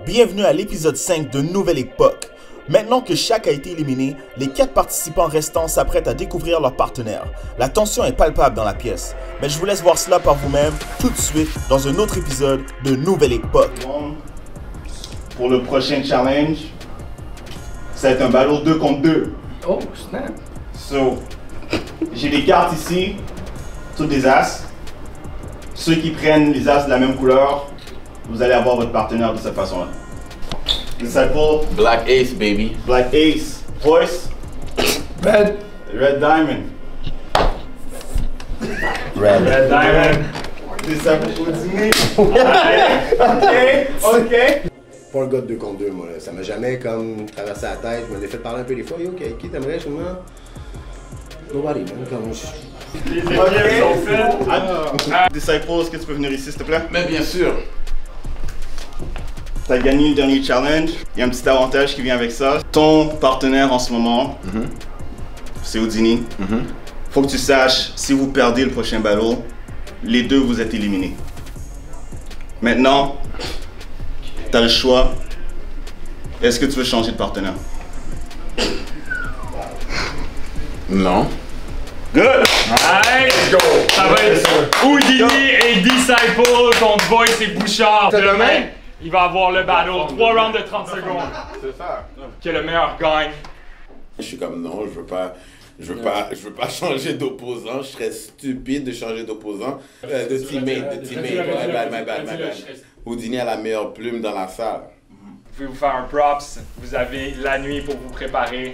Bienvenue à l'épisode 5 de Nouvelle Époque. Maintenant que Shaq a été éliminé, les 4 participants restants s'apprêtent à découvrir leur partenaire. La tension est palpable dans la pièce, mais je vous laisse voir cela par vous-même tout de suite dans un autre épisode de Nouvelle Époque. Pour le prochain challenge, ça va être un battle 2 contre 2. Oh, snap! So, j'ai des cartes ici, toutes des as. Ceux qui prennent les as de la même couleur, vous allez avoir votre partenaire de cette façon-là. Disciple. Black Ace, baby. Black Ace. Voice. Red. Red Diamond. Red Diamond. Disciple Houdini. Ok. Pas un gars de 2 contre 2, moi. Là. Ça m'a jamais comme traversé la tête. Je me l'ai fait parler un peu des fois. Yo, qui t'aimerais justement? Nobody, man. Comme Les équipes sont faites. Disciple, est-ce que tu peux venir ici, s'il te plaît? Mais bien sûr. T'as gagné le dernier challenge. Il y a un petit avantage qui vient avec ça. Ton partenaire en ce moment, c'est Houdini. Faut que tu saches, si vous perdez le prochain battle, les deux vous êtes éliminés. Maintenant, t'as le choix. Est-ce que tu veux changer de partenaire? Non. Good! Let's go! Ça va être Houdini et Disciple contre Voice et Bouchard. Demain, il va avoir le battle. 3 rounds de 30 secondes. C'est ça. Que le meilleur gagne. Je suis comme non, je veux pas changer d'opposant. Je serais stupide de changer d'opposant. De teammate. My bad. Houdini a la meilleure plume dans la salle. Vous pouvez vous faire un props. Vous avez la nuit pour vous préparer.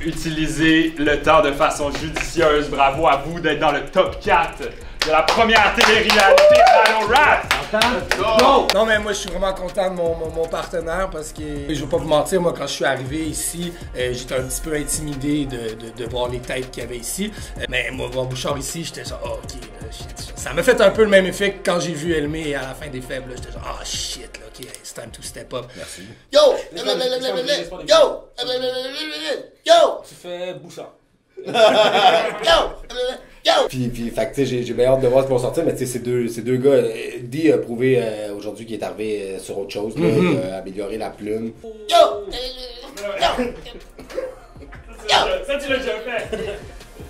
Utilisez le temps de façon judicieuse. Bravo à vous d'être dans le top 4 de la première télé-réalité Battle Rap. Non mais moi je suis vraiment content de mon partenaire parce que je vais pas vous mentir, moi quand je suis arrivé ici, j'étais un petit peu intimidé de voir les têtes qu'il y avait ici. Mais moi voir Bouchard ici, j'étais genre oh, ok, ça m'a fait un peu le même effet que quand j'ai vu Elmé à la fin des faibles. J'étais genre ah shit là, ok, it's time to step up. Merci. Yo! Tu fais Bouchard. Puis fait que tu sais, j'ai bien hâte de voir ce qu'ils vont sortir, mais tu sais, ces deux gars, D a prouvé aujourd'hui qu'il est arrivé sur autre chose, là, il a amélioré la plume. Ça tu l'as déjà fait.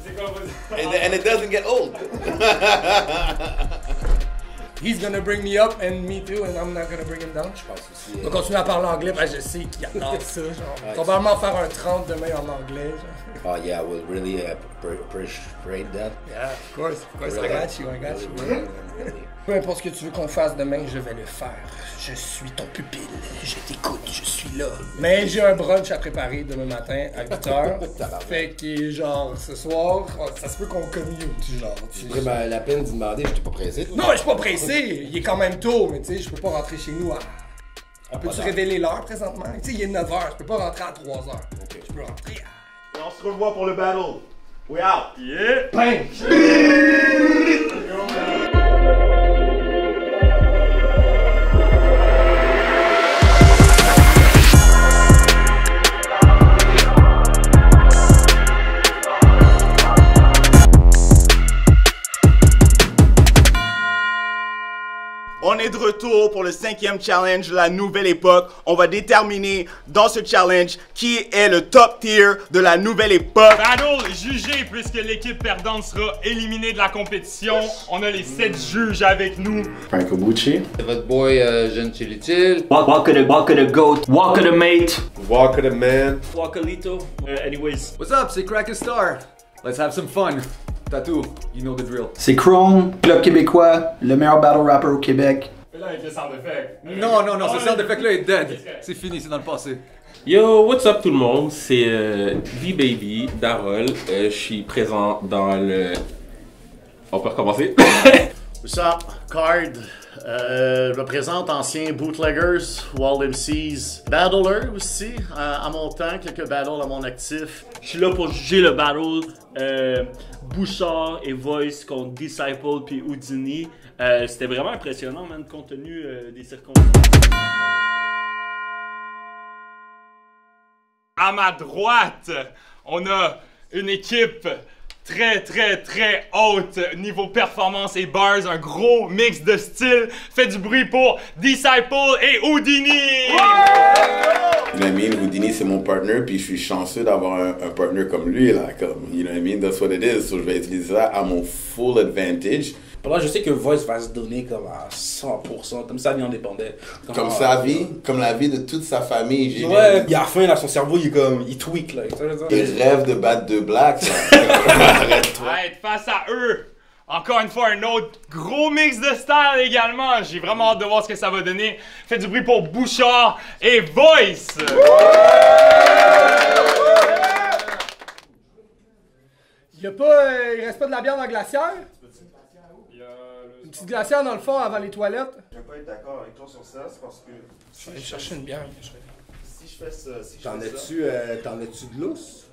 C'est quoi vous? And it doesn't get old. He's gonna bring me up and me too, and I'm not gonna bring him down. Je pense aussi. On va continuer à parler anglais, ben je sais qu'il adore ça, genre. Probablement faire un 30 demain en anglais, genre. Oh yeah, I will really appreciate that. Yeah, of course, Really? I got you. Peu importe ce que tu veux qu'on fasse demain, je vais le faire. Je suis ton pupille, je t'écoute, je suis là. Mais j'ai un brunch à préparer demain matin à 8h. Fait que genre, ce soir, ça se peut qu'on commute, genre. J'ai pris la peine d'y demander, j'étais pas pressé. Non, je suis pas pressé, il est quand même tôt, mais tu sais, je peux pas rentrer chez nous à... Peux-tu révéler l'heure présentement? Tu sais, il est 9h, je peux pas rentrer à 3h. Okay. Je peux rentrer à... Et on se revoit pour le battle. We out! Yeah! Bang! On est de retour pour le 5e challenge de la Nouvelle Époque. On va déterminer dans ce challenge qui est le top tier de la Nouvelle Époque. Battle jugé puisque l'équipe perdante sera éliminée de la compétition. On a les 7 juges avec nous. Franco Bucci. Votre boy Gentilitil. Walk of the goat. Walk of the mate. Walker the man. Walkalito. Anyways. What's up, c'est Crack Star. Let's have some fun. Tattoo, you know the drill. C'est Chrome, club québécois, le meilleur battle rapper au Québec. Et là avec le sound effect. Non, ce sound effect là est dead. C'est fini, c'est dans le passé. Yo, what's up tout le monde? C'est V-Baby, Darol. Je suis présent dans le... On peut recommencer? What's up? Card. Je représente anciens bootleggers, Wall MCs, battler aussi, à mon temps, quelques battles à mon actif. Je suis là pour juger le battle Bouchard et Voice contre Disciple puis Houdini. C'était vraiment impressionnant, man, compte tenu des circonstances. À ma droite, on a une équipe très haute niveau performance et bars, un gros mix de styles. Faites du bruit pour Disciple et Houdini! You know what I mean? Houdini, c'est mon partner, puis je suis chanceux d'avoir un partner comme lui, là, comme, you know what I mean? That's what it is. So je vais utiliser ça à mon full advantage. Là, je sais que Voice va se donner comme à 100%, comme ça, il en dépendait. Comme sa vie, comme la vie de toute sa famille. Ouais, il a faim, là, son cerveau, il tweak, là. Il rêve de battre deux blacks, là. Arrête-toi. Être face à eux, encore une fois, un autre gros mix de style également. J'ai vraiment hâte de voir ce que ça va donner. Faites du bruit pour Bouchard et Voice! Il reste pas de la bière dans le glaciaire? Une petite glacière dans le fond avant les toilettes? Je vais pas être d'accord avec toi sur ça, c'est parce que... Je vais aller chercher une bière. Si je fais ça... T'en as-tu de lousse?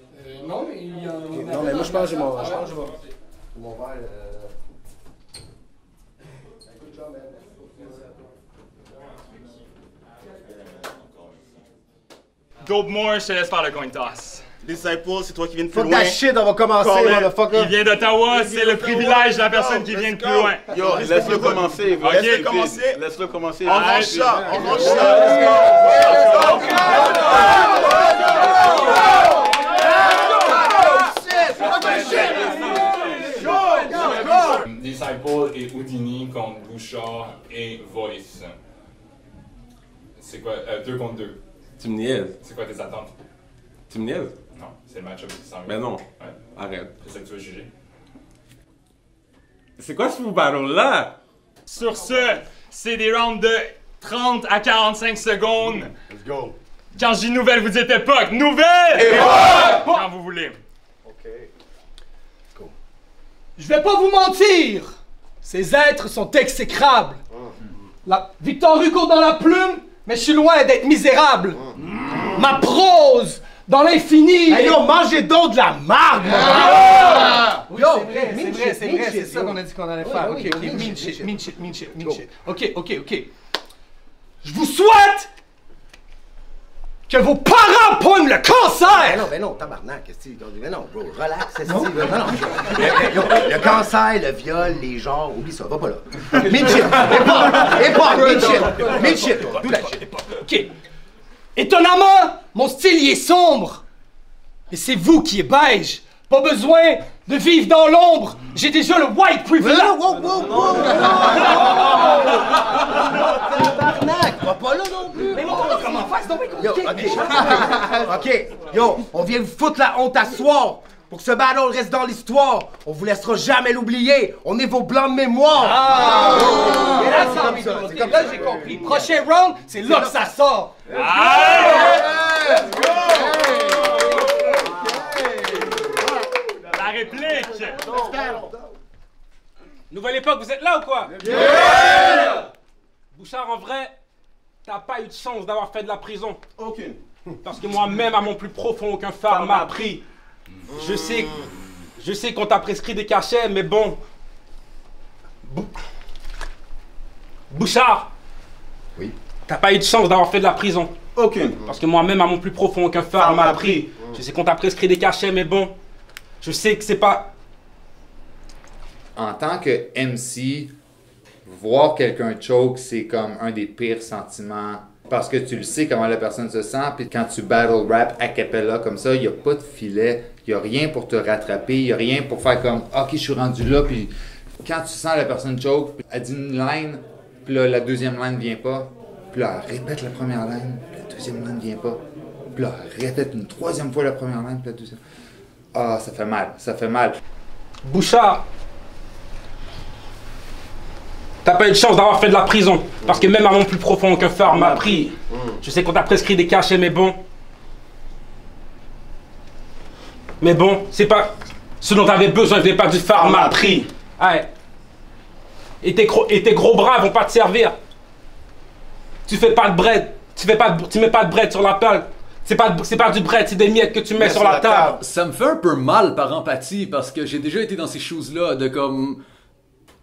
Non, mais il y a... Non, mais moi je pense que j'ai mon verre. Mon verre, Dope More, je te laisse faire le coin toss. Disciple, c'est toi qui viens de plus Fuck loin. that shit, on va commencer, motherfucker. Il vient d'Ottawa, c'est le privilège de la personne qui vient de plus loin. Yo, laisse-le commencer. Ok, commencer. Laisse-le commencer. On range ça, on range ça. Disciple et Houdini contre Bouchard et Voice. C'est quoi? 2 contre 2. Tu me niaises. C'est quoi tes attentes? Tu me niaises? Non, c'est le match-up qui s'en vient. Ben non. Ouais. Arrête. C'est ça que tu veux juger. C'est quoi ce battle-là? Sur ce, c'est des rounds de 30 à 45 secondes. Let's go. Quand je dis nouvelle, vous dites époque. Nouvelle! Époque! Quand vous voulez. Ok. Go. Je vais pas vous mentir! Ces êtres sont exécrables. Victor Hugo dans la plume, mais je suis loin d'être misérable. Ma prose dans l'infini. Hey yo, mangez donc de la marde, Oui, c'est vrai, c'est ça qu'on a dit qu'on allait faire. Ok, mean shit. Ok. Je vous souhaite que vos parents pognent le cancer! Ben non, tabarnak, mais non, bro, relax, non. Le cancer, le viol, les genres, oublie ça, va pas là. Mean shit, d'où la shit. Ok. Étonnamment, mon style y est sombre. Et c'est vous qui est beige. Pas besoin de vivre dans l'ombre. J'ai déjà le white privilege. Wow. Tabarnak, va pas là non plus. Mais bon, comment faire? C'est donc Yo, ok, yo, on vient vous foutre la honte à soir. Pour que ce battle reste dans l'histoire, on vous laissera jamais l'oublier. On est vos blancs de mémoire. C'est comme ça, j'ai compris. Prochain round, c'est là que ça sort. La réplique! Nouvelle époque, vous êtes là ou quoi? Bouchard, en vrai, t'as pas eu de chance d'avoir fait de la prison. Aucune. Parce que moi-même, à mon plus profond, aucun phare m'a pris. Je sais qu'on t'a prescrit des cachets, mais bon. Bouchard! Oui. T'as pas eu de chance d'avoir fait de la prison. Aucune. Parce que moi-même, à mon plus profond, aucun phare m'a pris. Je sais qu'on t'a prescrit des cachets, mais bon. Je sais que c'est pas... En tant que MC, voir quelqu'un choke, c'est comme un des pires sentiments. Parce que tu le sais comment la personne se sent, puis quand tu battle rap a cappella comme ça, il n'y a pas de filet, il n'y a rien pour te rattraper, il n'y a rien pour faire comme « Ok, je suis rendu là », puis quand tu sens la personne choke, elle dit une line, puis là, la deuxième line ne vient pas, puis là, elle répète la première line, puis la deuxième line ne vient pas, puis là, elle répète une troisième fois la première line, puis la deuxième... Ah, ça fait mal. Bouchard, t'as pas eu de chance d'avoir fait de la prison. Parce que même à mon plus profond, aucun phare m'a pris. Je sais qu'on t'a prescrit des cachets, mais bon. Mais bon, c'est pas ce dont t'avais besoin, je n'ai pas du phare m'a pris. Ouais. Et tes gros bras vont pas te servir. Tu fais pas de bread. Tu mets pas de bread sur la table. C'est pas du bread, c'est des miettes que tu mets sur la table. Ça me fait un peu mal par empathie parce que j'ai déjà été dans ces choses-là de comme...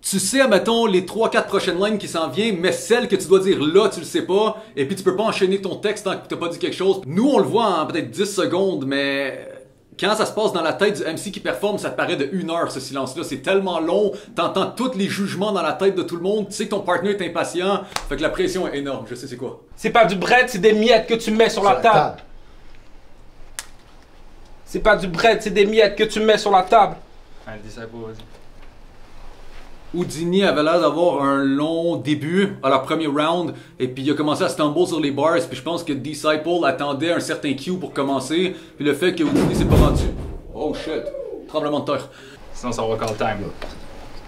Tu sais, admettons, les 3-4 prochaines lignes qui s'en viennent, mais celle que tu dois dire là, tu le sais pas, et puis tu peux pas enchaîner ton texte tant que t'as pas dit quelque chose. Nous, on le voit en peut-être 10 secondes, mais quand ça se passe dans la tête du MC qui performe, ça te paraît de 1 heure ce silence-là. C'est tellement long, t'entends tous les jugements dans la tête de tout le monde, tu sais que ton partner est impatient, fait que la pression est énorme, je sais c'est quoi. C'est pas du bread, c'est des miettes que tu mets sur la table. C'est pas du bread, c'est des miettes que tu mets sur la table. Allez, dis ça pas, vas-y. Houdini avait l'air d'avoir un long début à leur premier round et puis il a commencé à stumble sur les bars puis je pense que Disciple attendait un certain cue pour commencer puis le fait que Houdini s'est pas rendu. Oh shit, tremblement de terre. Sinon ça va call time.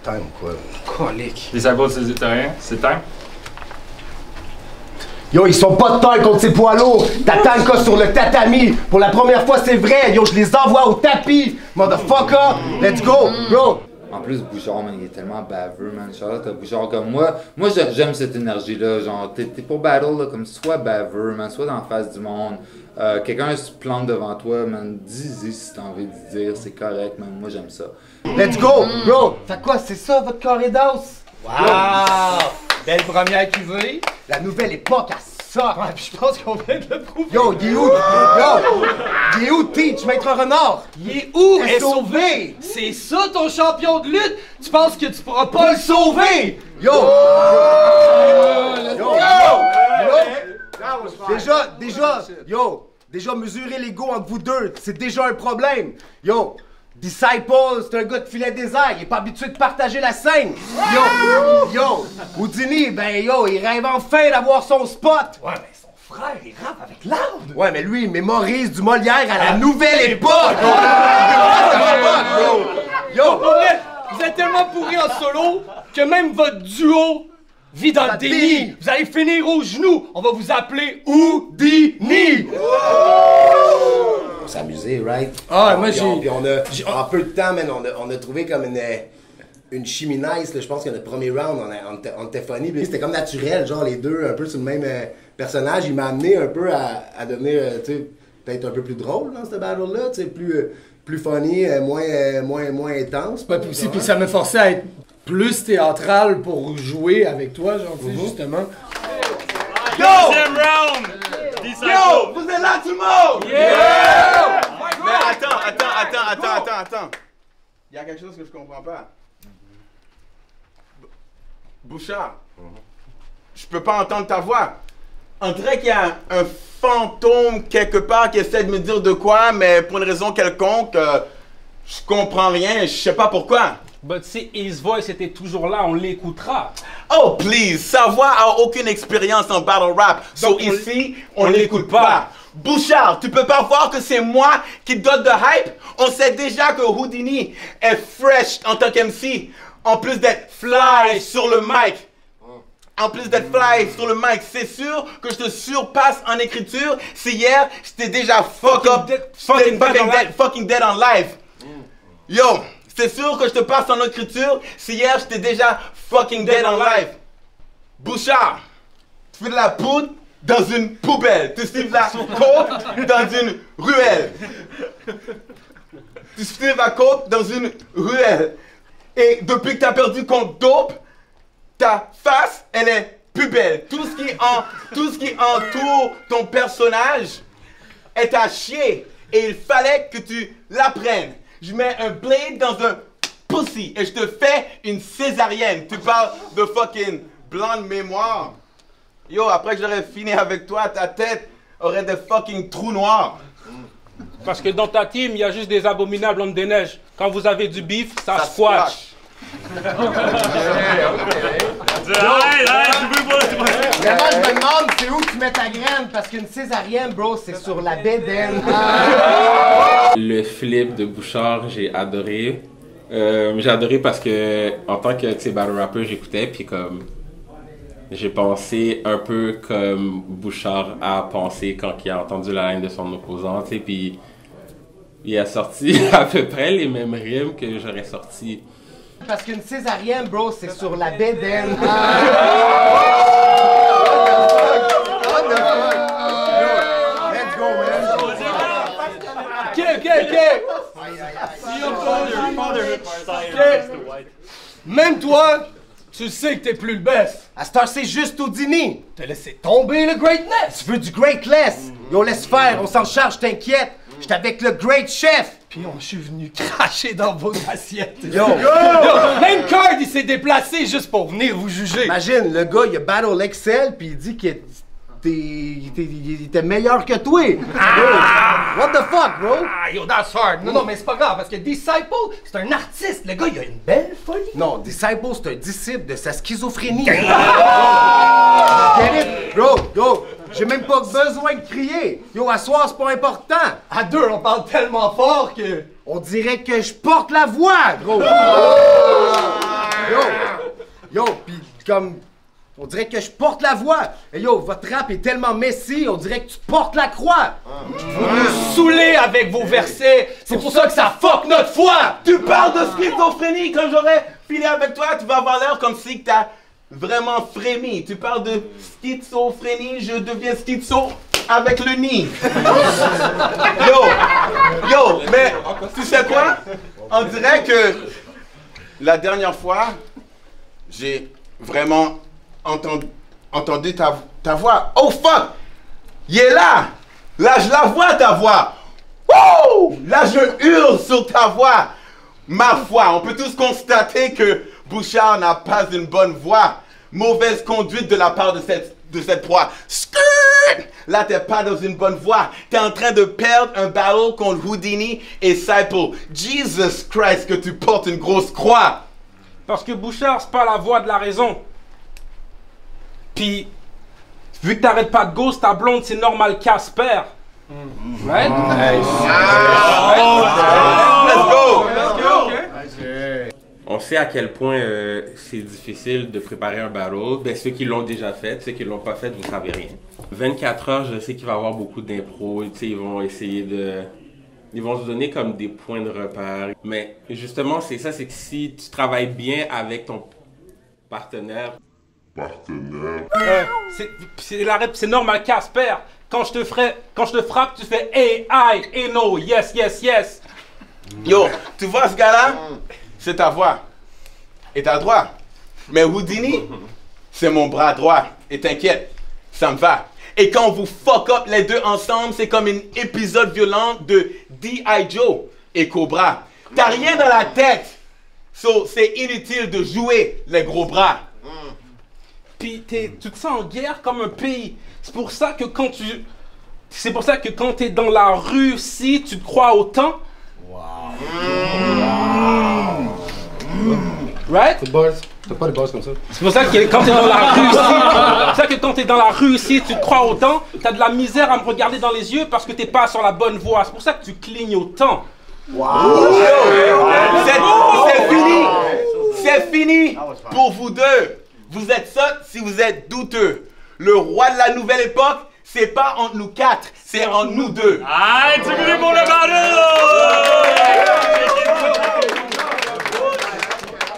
Time quoi? Colique. Disciple, t'as rien? C'est time? Yo, ils sont pas de taille contre ces poids lourds. T'attends le cas sur le tatami. Pour la première fois, c'est vrai. Yo, je les envoie au tapis. Motherfucker, let's go, bro. En plus, Bouchard, man, il est tellement baveux, man. Charlotte, Bouchard, comme moi j'aime cette énergie-là. Genre, t'es pour battle, là, comme sois baveux, man, sois dans la face du monde. Quelqu'un se plante devant toi, man, dis-y si t'as envie de dire, c'est correct, man. Moi, j'aime ça. Let's go, bro. Fait quoi, c'est ça, votre corridor? Wow! Belle première cuvée. La nouvelle époque, à ça. Ouais, puis je pense qu'on vient de le prouver. Yo, il est où? Yo! Il est où, Teach, Maître Renard? Il est où? SOV! C'est ça ton champion de lutte? Tu penses que tu pourras pas le sauver? Yo! Yo! Yo! Déjà, mesurer l'ego entre vous deux, c'est déjà un problème. Yo! Disciple, c'est un gars de filet désert, il est pas habitué de partager la scène. Yo! Houdini, ben yo, il rêve enfin d'avoir son spot. Ouais, mais son frère, il rappe avec Loud. Ouais, mais lui, il mémorise du Molière à la nouvelle époque. Yo, pour vrai, vous êtes tellement pourris en solo que même votre duo vit dans le déni. Vous allez finir aux genoux. On va vous appeler Houdini. On s'amusait, right? Ah, moi Puis on a, en peu de temps, man, on a trouvé comme une chimie nice, là. Je pense que notre premier round, on était funny, puis c'était comme naturel, genre les deux un peu sur le même personnage. Il m'a amené un peu à devenir, tu sais, peut-être un peu plus drôle dans ce battle-là, tu sais, plus funny, moins intense. Ouais, puis ça m'a forcé à être plus théâtral pour jouer avec toi, genre, tu sais, justement. Deuxième round! Yo, vous êtes là tout le monde? Yeah! Mais attends. Il y a quelque chose que je comprends pas. Bouchard, je peux pas entendre ta voix. On dirait qu'il y a un fantôme quelque part qui essaie de me dire de quoi, mais pour une raison quelconque, je comprends rien, je sais pas pourquoi. But si his voice était toujours là, on l'écoutera. Oh please, sa voix a aucune expérience en battle rap, so ici, on l'écoute pas. Bouchard, tu peux pas voir que c'est moi qui donne de hype? On sait déjà que Houdini est fresh en tant qu'MC, en plus d'être fly sur le mic. En plus d'être fly sur le mic, c'est sûr que je te surpasse en écriture. Si hier, j'étais déjà fucking dead on live. Yo, c'est sûr que je te passe en écriture. Si hier, j'étais déjà fucking dead on live. Bouchard, tu fais de la poudre dans une poubelle. Tu sniffes la coke dans une ruelle. Tu sniffes la coke dans une ruelle. Et depuis que tu as perdu contre Dope, ta face, elle est plus belle. Tout ce qui entoure ton personnage est à chier. Et il fallait que tu l'apprennes. Je mets un blade dans un pussy et je te fais une césarienne. Tu parles de fucking blanc de mémoire. Yo, après que j'aurais fini avec toi, ta tête aurait des fucking trous noirs. Parce que dans ta team, il y a juste des abominables hommes des neiges. Quand vous avez du beef, ça squash. Vraiment, je me demande c'est où tu mets ta graine, parce qu'une césarienne, bro, c'est sur la bédaine. Le flip de Bouchard, j'ai adoré. J'ai adoré parce que, en tant que battle rapper, j'écoutais, puis comme. J'ai pensé un peu comme Bouchard a pensé quand il a entendu la ligne de son opposant, tu sais, puis il a sorti à peu près les mêmes rimes que j'aurais sorti. Parce qu'une césarienne, bro, c'est sur la bédaine. Let's go, man. Ok. Même toi, tu sais que t'es plus le best. À cette heure, c'est juste Houdini. T'as laissé tomber le greatness. Tu veux du greatless? Yo, laisse faire, on s'en charge, t'inquiète. J'étais avec le great chef. Puis je suis venu cracher dans vos assiettes. Yo! Même Card, il s'est déplacé juste pour venir vous juger. Imagine, le gars, il a battle Excel, puis il dit qu'il était meilleur que toi. Yo, what the fuck, bro? Ah, yo, that's hard. Non, mais c'est pas grave, parce que Disciple, c'est un artiste. Le gars, il a une belle folie. Non, Disciple, c'est un disciple de sa schizophrénie. Get it? Bro, yo, j'ai même pas besoin de crier. Yo, à soir, c'est pas important. À deux, on parle tellement fort que... On dirait que je porte la voix, gros. Yo, pis comme... On dirait que je porte la voix. Et yo, votre rap est tellement messy, on dirait que tu portes la croix. Vous nous saoulez avec vos versets. C'est pour ça que ça fuck notre foi. Tu parles de schizophrénie. Quand j'aurais filé avec toi, tu vas avoir l'air comme si t'as vraiment frémi. Tu parles de schizophrénie, je deviens schizo avec le nid. Yo, mais tu sais quoi? On dirait que la dernière fois, j'ai vraiment entendu ta voix. Oh fuck! Il est là! Là, je la vois ta voix! Wouh! Là, je hurle sur ta voix! Ma foi, on peut tous constater que Bouchard n'a pas une bonne voix. Mauvaise conduite de la part de cette proie. Skrrr! Là, t'es pas dans une bonne voie. T'es en train de perdre un battle contre Houdini et Disciple. Jesus Christ, que tu portes une grosse croix! Parce que Bouchard, c'est pas la voix de la raison. Puis, vu que t'arrêtes pas de ghost, ta blonde, c'est normal Casper. Right? Let's go! On sait à quel point c'est difficile de préparer un battle. Ben, ceux qui l'ont déjà fait, ceux qui l'ont pas fait, vous savez rien. 24 heures, je sais qu'il va y avoir beaucoup d'impro. Ils vont essayer de... Ils vont se donner comme des points de repère. Mais justement, c'est ça, c'est que si tu travailles bien avec ton partenaire... C'est normal Casper. Quand je te frappe, tu fais hey, I, et no, yes, yes, yes. Yo, tu vois ce gars-là? C'est ta voix. Et ta droit. Mais Houdini, c'est mon bras droit. Et t'inquiète, ça me va. Et quand vous fuck up les deux ensemble, c'est comme un épisode violent de D.I. Joe et Cobra. T'as rien dans la tête. So, c'est inutile de jouer les gros bras. Puis tu te sens en guerre comme un pays. C'est pour ça que quand t'es dans la rue, si tu te crois autant. Right? T'as pas de buzz comme ça. C'est pour ça que quand t'es dans la rue ici, c'est pour ça que quand t'es dans la rue ici, tu te crois autant, t'as de la misère à me regarder dans les yeux parce que t'es pas sur la bonne voie. C'est pour ça que tu clignes autant. C'est fini. C'est fini pour vous deux. Vous êtes ça si vous êtes douteux. Le roi de la nouvelle époque, c'est pas entre nous quatre, c'est entre nous deux. Aïe, tu veux pour le battle!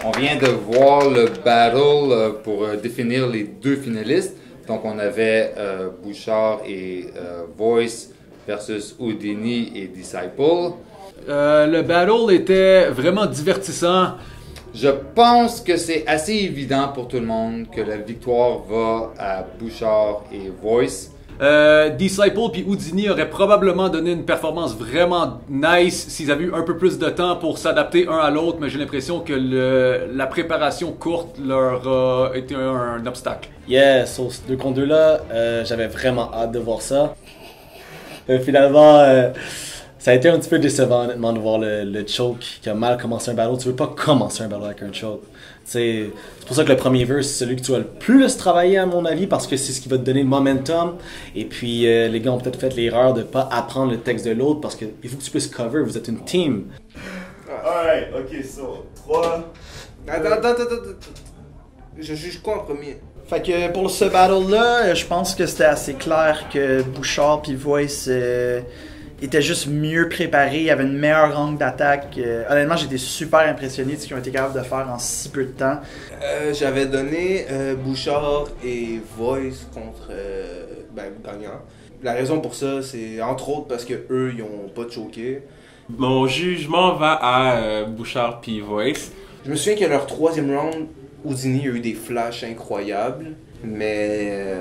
On vient de voir le battle pour définir les deux finalistes. Donc on avait Bouchard et Voice versus Houdini et Disciple. Le battle était vraiment divertissant. Je pense que c'est assez évident pour tout le monde que la victoire va à Bouchard et Voice. Disciple puis Houdini auraient probablement donné une performance vraiment nice s'ils avaient eu un peu plus de temps pour s'adapter un à l'autre, mais j'ai l'impression que la préparation courte leur a été un obstacle. Yeah, sur ce 2 contre 2 là, j'avais vraiment hâte de voir ça. Finalement, ça a été un petit peu décevant honnêtement de voir le choke qui a mal commencé un battle. Tu veux pas commencer un battle avec un choke. C'est pour ça que le premier verse, c'est celui que tu vas le plus travailler à mon avis parce que c'est ce qui va te donner le momentum. Et puis les gars ont peut-être fait l'erreur de pas apprendre le texte de l'autre parce qu'il faut que tu puisses cover, vous êtes une team. Alright, ok, so 3. Attends. Je juge quoi en premier? Fait que pour ce battle-là, je pense que c'était assez clair que Bouchard puis Voice étaient juste mieux préparés, il y avait une meilleure angle d'attaque. Honnêtement, j'étais super impressionné de ce qu'ils ont été capables de faire en si peu de temps. J'avais donné Bouchard et Voice contre gagnant. La raison pour ça, c'est entre autres parce que eux, ils ont pas choqué. Mon jugement va à Bouchard puis Voice. Je me souviens que leur troisième round, Houdini a eu des flashs incroyables. Mais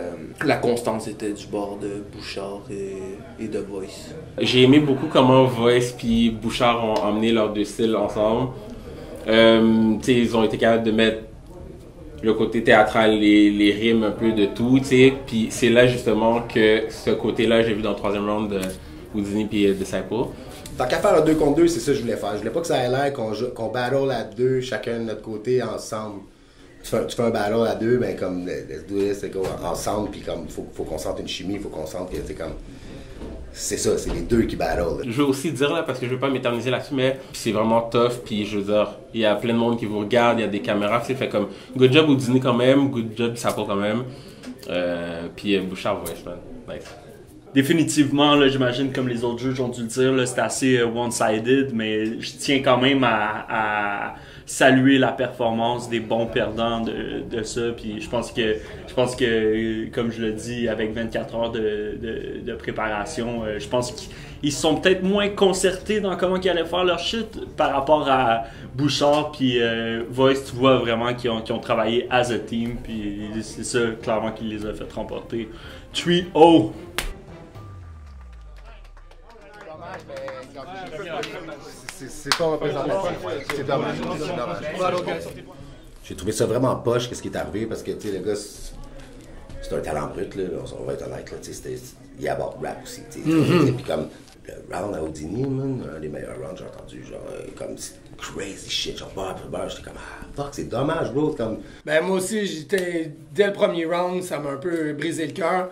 la constance était du bord de Bouchard et de Voice. J'ai aimé beaucoup comment Voice puis Bouchard ont emmené leurs deux styles ensemble. Ils ont été capables de mettre le côté théâtral, les rimes, un peu de tout. Puis c'est là justement que ce côté-là, j'ai vu dans le troisième round de Houdini puis Disciple. Tant qu'à faire un 2 contre 2, c'est ça que je voulais faire. Je voulais pas que ça ait l'air qu'on battle à deux, chacun de notre côté, ensemble. Tu fais un battle à deux, ben comme let's do this, ensemble, puis comme faut qu'on sente une chimie, faut qu'on sente que c'est comme. C'est ça, c'est les deux qui battle. Je veux aussi dire là, parce que je veux pas m'éterniser là-dessus, mais c'est vraiment tough, puis je veux dire, il y a plein de monde qui vous regarde, il y a des caméras, c'est fait comme good job Houdini quand même, good job Sapo quand même, puis Bouchard, ouais, man, nice. Définitivement, là, j'imagine, comme les autres juges ont dû le dire, c'est assez one-sided, mais je tiens quand même à saluer la performance des bons perdants de ça. Puis je pense que, comme je le dis, avec 24 heures de préparation, je pense qu'ils sont peut-être moins concertés dans comment ils allaient faire leur shit par rapport à Bouchard puis Voice. Tu vois vraiment qu'ils ont travaillé as a team, puis c'est ça clairement qui les a fait remporter. 3-0. C'est pas représentatif. C'est dommage. J'ai trouvé ça vraiment poche, qu'est-ce qui est arrivé, parce que, tu sais, le gars, c'est un talent brut, là, on va être honnête, là, tu sais, il y a about rap aussi, tu sais. Puis comme, le round à Houdini, man, un des meilleurs rounds que j'ai entendu, genre, comme, crazy shit, genre, j'étais comme, fuck, c'est dommage, bro, comme... Ben, moi aussi, dès le premier round, ça m'a un peu brisé le cœur,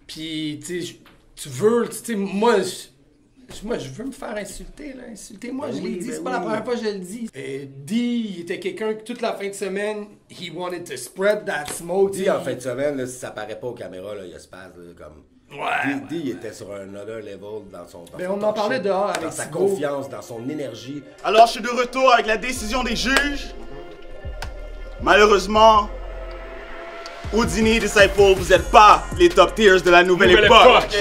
puis, tu sais, tu veux, tu sais, moi, je veux me faire insulter, là. Insultez-moi, je l'ai dit, c'est pas la première fois que je le dis. D, il était quelqu'un que toute la fin de semaine, he wanted to spread that smoke. D, en fin de semaine, là, si ça paraît pas aux caméras, là, il y a space, là, comme... Ouais. D, il était sur un other level dans son... Mais on en parlait dehors avec dans sa confiance, dans son énergie. Alors, je suis de retour avec la décision des juges. Malheureusement, Houdini, Disciple, vous n'êtes pas les top tiers de la nouvelle époque.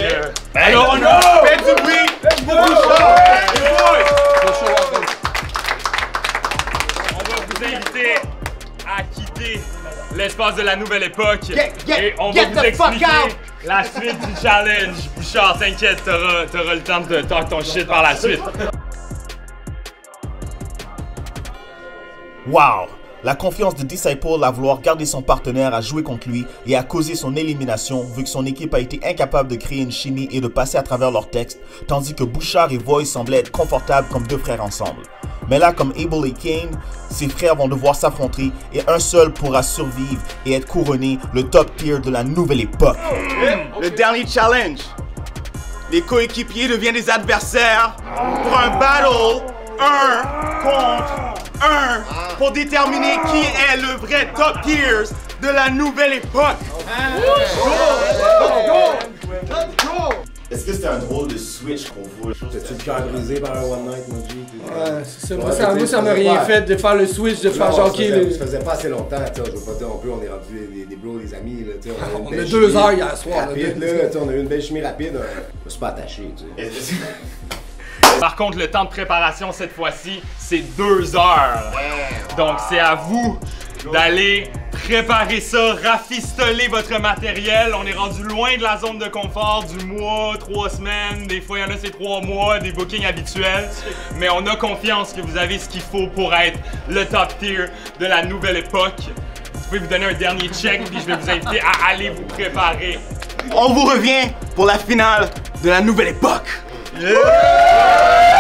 Alors, on a fait du bruit pour Bouchard et Voice. On va vous inviter à quitter l'espace de la nouvelle époque et on va vous expliquer la suite du challenge. Bouchard, t'inquiète, t'auras le temps de talk ton shit par la suite. Wow! La confiance de Disciple à vouloir garder son partenaire a joué contre lui et a causé son élimination vu que son équipe a été incapable de créer une chimie et de passer à travers leurs textes, tandis que Bouchard et Voice semblaient être confortables comme deux frères ensemble. Mais là, comme Abel et Kane, ses frères vont devoir s'affronter et un seul pourra survivre et être couronné le top tier de la nouvelle époque. Le dernier challenge. Les coéquipiers deviennent des adversaires pour un battle 1 contre 1 pour déterminer qui est le vrai top tiers de la nouvelle époque. Est-ce que c'était un drôle de switch pour vous? T'as-tu le cœur brisé par un one night, Moji? Ouais, c'est ça. Moi, ça m'a rien fait de faire le switch, de faire janquer. Ça faisait pas assez longtemps, tu sais, je veux pas dire non plus, on est rendu des bros, des amis, là, tu sais. On a 2 heures hier soir. Rapide, là, on a eu une belle chimie rapide, je me suis pas attaché, tu sais. Par contre, le temps de préparation cette fois-ci, c'est 2 heures. Donc, c'est à vous d'aller préparer ça, rafistoler votre matériel. On est rendu loin de la zone de confort du mois, 3 semaines. Des fois, il y en a, c'est 3 mois, des bookings habituels. Mais on a confiance que vous avez ce qu'il faut pour être le top tier de la nouvelle époque. Vous pouvez vous donner un dernier check, puis je vais vous inviter à aller vous préparer. On vous revient pour la finale de la nouvelle époque. Yeah!